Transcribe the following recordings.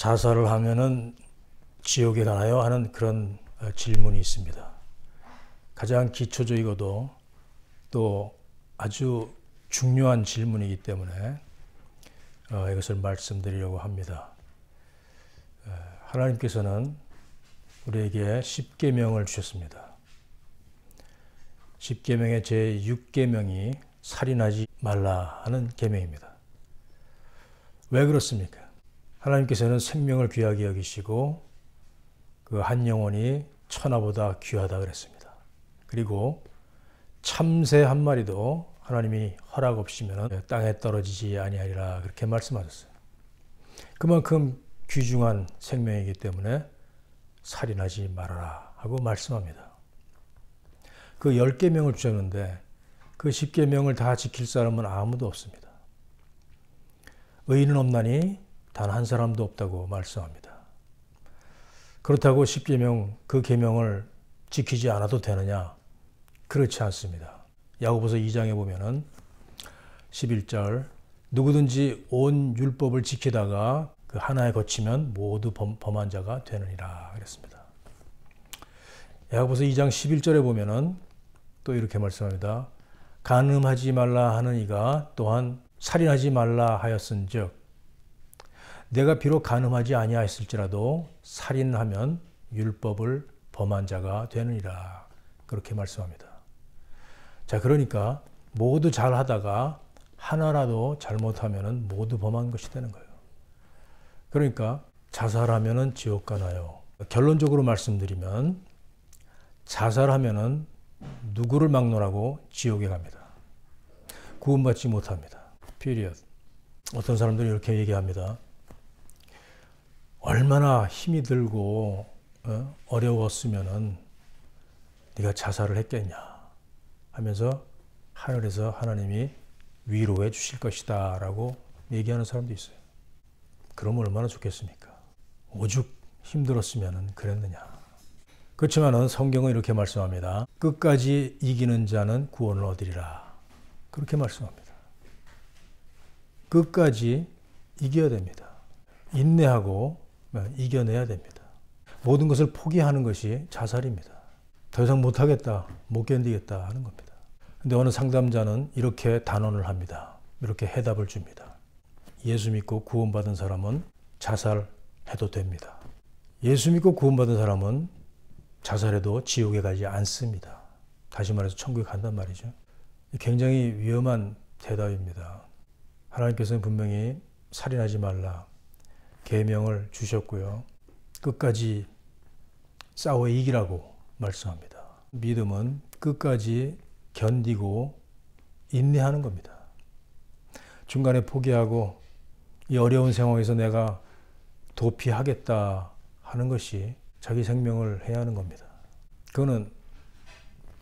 자살을 하면은 지옥에 가나요? 하는 그런 질문이 있습니다. 가장 기초적이고도 또 아주 중요한 질문이기 때문에 이것을 말씀드리려고 합니다. 하나님께서는 우리에게 10계명을 주셨습니다. 10계명의 제6계명이 살인하지 말라 하는 계명입니다. 왜 그렇습니까? 하나님께서는 생명을 귀하게 여기시고 그 한 영혼이 천하보다 귀하다 그랬습니다. 그리고 참새 한 마리도 하나님이 허락 없이면 땅에 떨어지지 아니하리라 그렇게 말씀하셨어요. 그만큼 귀중한 생명이기 때문에 살인하지 말아라 하고 말씀합니다. 그 10계명을 주셨는데 그 10계명을 다 지킬 사람은 아무도 없습니다. 의인은 없나니 단 한 사람도 없다고 말씀합니다. 그렇다고 10계명 그 계명을 지키지 않아도 되느냐? 그렇지 않습니다. 야고보서 2장에 보면은 11절 누구든지 온 율법을 지키다가 그 하나에 거치면 모두 범한 자가 되느니라 그랬습니다. 야고보서 2장 11절에 보면은 또 이렇게 말씀합니다. 간음하지 말라 하는 이가 또한 살인하지 말라 하였은즉 내가 비록 간음하지 아니하였을지라도 살인하면 율법을 범한 자가 되느니라 그렇게 말씀합니다. 자, 그러니까 모두 잘하다가 하나라도 잘못하면 모두 범한 것이 되는 거예요. 그러니까 자살하면 지옥 가나요? 결론적으로 말씀드리면 자살하면 누구를 막론하고 지옥에 갑니다. 구원받지 못합니다. period. 어떤 사람들이 이렇게 얘기합니다. 얼마나 힘이 들고 어려웠으면은 네가 자살을 했겠냐 하면서 하늘에서 하나님이 위로해 주실 것이다 라고 얘기하는 사람도 있어요. 그러면 얼마나 좋겠습니까? 오죽 힘들었으면 그랬느냐. 그렇지만은 성경은 이렇게 말씀합니다. 끝까지 이기는 자는 구원을 얻으리라. 그렇게 말씀합니다. 끝까지 이겨야 됩니다. 인내하고 이겨내야 됩니다. 모든 것을 포기하는 것이 자살입니다. 더 이상 못하겠다, 못 견디겠다 하는 겁니다. 근데 어느 상담자는 이렇게 단언을 합니다. 이렇게 해답을 줍니다. 예수 믿고 구원받은 사람은 자살해도 됩니다. 예수 믿고 구원받은 사람은 자살해도 지옥에 가지 않습니다. 다시 말해서 천국에 간단 말이죠. 굉장히 위험한 대답입니다. 하나님께서는 분명히 살인하지 말라 계명을 주셨고요. 끝까지 싸워 이기라고 말씀합니다. 믿음은 끝까지 견디고 인내하는 겁니다. 중간에 포기하고 이 어려운 상황에서 내가 도피하겠다 하는 것이 자기 생명을 해야 하는 겁니다. 그거는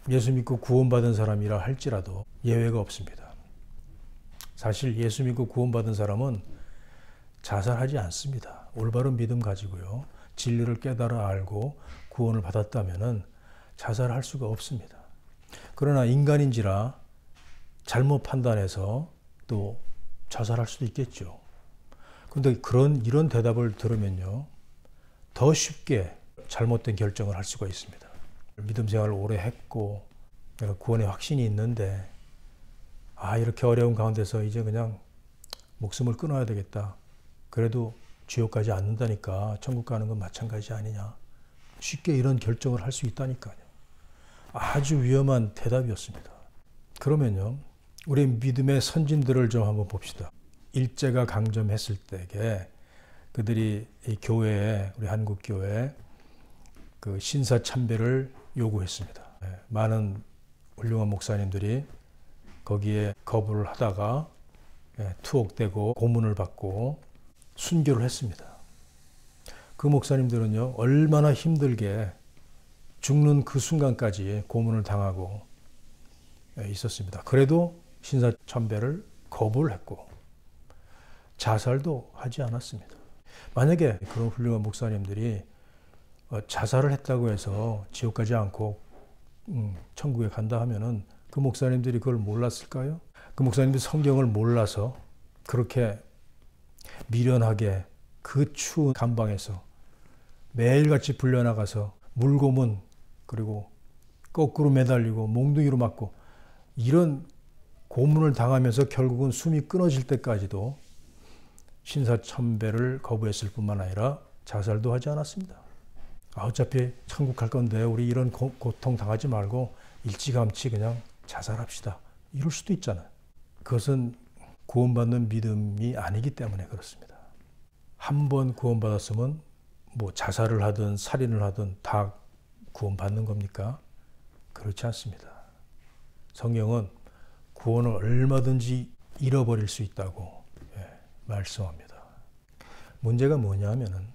예수 믿고 구원받은 사람이라 할지라도 예외가 없습니다. 사실 예수 믿고 구원받은 사람은 자살하지 않습니다. 올바른 믿음 가지고요. 진리를 깨달아 알고 구원을 받았다면 자살할 수가 없습니다. 그러나 인간인지라 잘못 판단해서 또 자살할 수도 있겠죠. 그런데 이런 대답을 들으면요. 더 쉽게 잘못된 결정을 할 수가 있습니다. 믿음 생활을 오래 했고 내가 구원의 확신이 있는데 이렇게 어려운 가운데서 이제 그냥 목숨을 끊어야 되겠다. 그래도 지옥 가지 않는다니까 천국 가는 건 마찬가지 아니냐. 쉽게 이런 결정을 할 수 있다니까요. 아주 위험한 대답이었습니다. 그러면요. 우리 믿음의 선진들을 좀 한번 봅시다. 일제가 강점했을 때에 그들이 이 교회에 우리 한국 교회에 그 신사 참배를 요구했습니다. 많은 훌륭한 목사님들이 거기에 거부를 하다가 투옥되고 고문을 받고 순교를 했습니다. 그 목사님들은요, 얼마나 힘들게 죽는 그 순간까지 고문을 당하고 있었습니다. 그래도 신사참배를 거부를 했고 자살도 하지 않았습니다. 만약에 그런 훌륭한 목사님들이 자살을 했다고 해서 지옥 가지 않고 천국에 간다 하면은 그 목사님들이 그걸 몰랐을까요? 그 목사님들이 성경을 몰라서 그렇게 미련하게 그 추운 감방에서 매일같이 불려나가서 물고문 그리고 거꾸로 매달리고 몽둥이로 맞고 이런 고문을 당하면서 결국은 숨이 끊어질 때까지도 신사참배를 거부했을 뿐만 아니라 자살도 하지 않았습니다. 어차피 천국 갈 건데 우리 이런 고통 당하지 말고 일찌감치 그냥 자살합시다. 이럴 수도 있잖아요. 그것은 구원받는 믿음이 아니기 때문에 그렇습니다. 한 번 구원받았으면 뭐 자살을 하든 살인을 하든 다 구원받는 겁니까? 그렇지 않습니다. 성경은 구원을 얼마든지 잃어버릴 수 있다고 말씀합니다. 문제가 뭐냐면은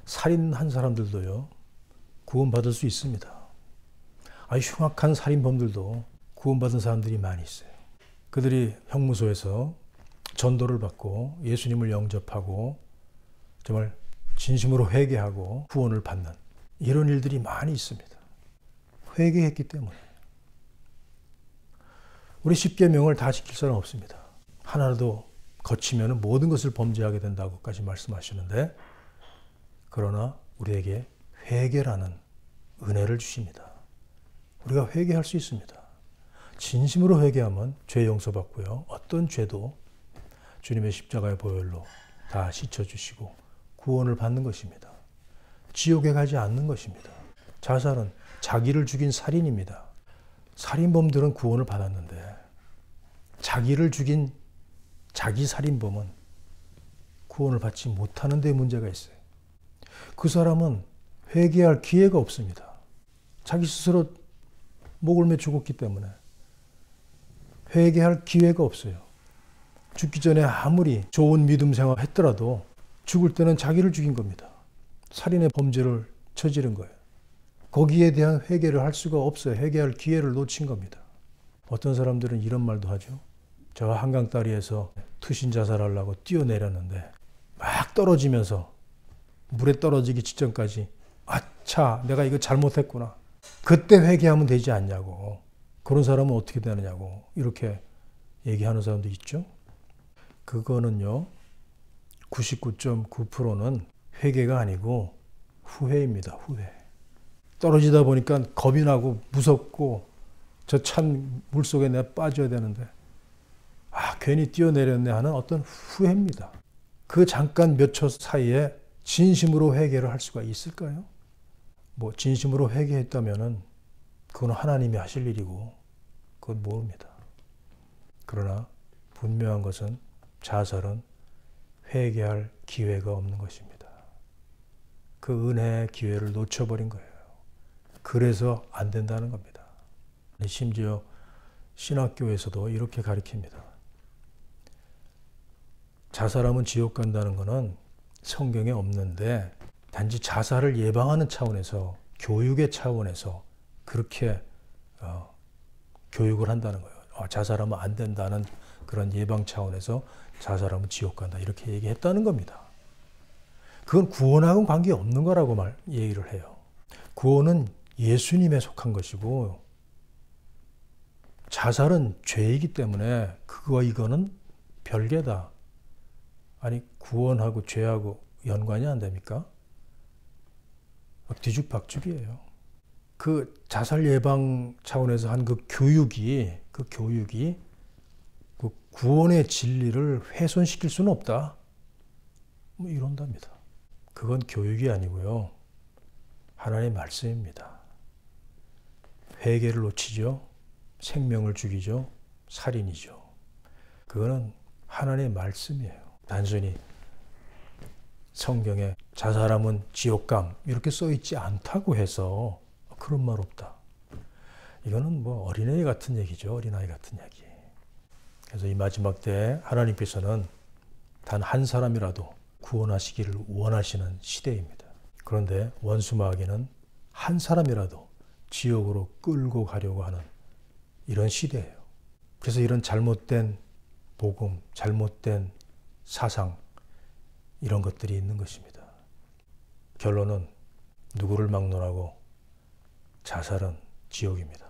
살인한 사람들도요 구원받을 수 있습니다. 아주 흉악한 살인범들도 구원받은 사람들이 많이 있어요. 그들이 형무소에서 전도를 받고 예수님을 영접하고 정말 진심으로 회개하고 구원을 받는 이런 일들이 많이 있습니다. 회개했기 때문에. 우리 10계명을 다 지킬 사람 없습니다. 하나라도 거치면 모든 것을 범죄하게 된다고까지 말씀하시는데 그러나 우리에게 회개라는 은혜를 주십니다. 우리가 회개할 수 있습니다. 진심으로 회개하면 죄 용서받고요. 어떤 죄도 주님의 십자가의 보혈로 다 씻어주시고 구원을 받는 것입니다. 지옥에 가지 않는 것입니다. 자살은 자기를 죽인 살인입니다. 살인범들은 구원을 받았는데 자기를 죽인 자기 살인범은 구원을 받지 못하는 데 문제가 있어요. 그 사람은 회개할 기회가 없습니다. 자기 스스로 목을 매 죽었기 때문에 회개할 기회가 없어요. 죽기 전에 아무리 좋은 믿음 생활 했더라도 죽을 때는 자기를 죽인 겁니다. 살인의 범죄를 저지른 거예요. 거기에 대한 회개를 할 수가 없어요. 회개할 기회를 놓친 겁니다. 어떤 사람들은 이런 말도 하죠. 저 한강 다리에서 투신 자살하려고 뛰어내렸는데 막 떨어지면서 물에 떨어지기 직전까지 아차 내가 이거 잘못했구나. 그때 회개하면 되지 않냐고. 그런 사람은 어떻게 되느냐고 이렇게 얘기하는 사람도 있죠. 그거는요 99.9%는 회개가 아니고 후회입니다. 후회. 떨어지다 보니까 겁이 나고 무섭고 저 찬 물속에 내가 빠져야 되는데 괜히 뛰어내렸네 하는 어떤 후회입니다. 그 잠깐 몇 초 사이에 진심으로 회개를 할 수가 있을까요? 뭐 진심으로 회개했다면은 그건 하나님이 하실 일이고 그건 모릅니다. 그러나 분명한 것은 자살은 회개할 기회가 없는 것입니다. 그 은혜의 기회를 놓쳐버린 거예요. 그래서 안 된다는 겁니다. 심지어 신학교에서도 이렇게 가르칩니다. 자살하면 지옥 간다는 것은 성경에 없는데 단지 자살을 예방하는 차원에서 교육의 차원에서 그렇게 교육을 한다는 거예요. 자살하면 안 된다는 그런 예방 차원에서 자살하면 지옥 간다 이렇게 얘기했다는 겁니다. 그건 구원하고는 관계없는 거라고 얘기를 해요. 구원은 예수님에 속한 것이고 자살은 죄이기 때문에 그거와 이거는 별개다. 아니 구원하고 죄하고 연관이 안 됩니까? 뒤죽박죽이에요. 그 자살 예방 차원에서 한 그 교육이 그 구원의 진리를 훼손시킬 수는 없다. 뭐 이런답니다. 그건 교육이 아니고요. 하나님의 말씀입니다. 회개를 놓치죠. 생명을 죽이죠. 살인이죠. 그거는 하나님의 말씀이에요. 단순히 성경에 자살하면 지옥감 이렇게 써있지 않다고 해서 그런 말 없다. 이거는 뭐 어린애 같은 얘기죠. 어린아이 같은 얘기. 그래서 이 마지막 때에 하나님께서는 단 한 사람이라도 구원하시기를 원하시는 시대입니다. 그런데 원수마귀는 한 사람이라도 지옥으로 끌고 가려고 하는 이런 시대예요. 그래서 이런 잘못된 복음, 잘못된 사상 이런 것들이 있는 것입니다. 결론은 누구를 막론하고 자살은 지옥입니다.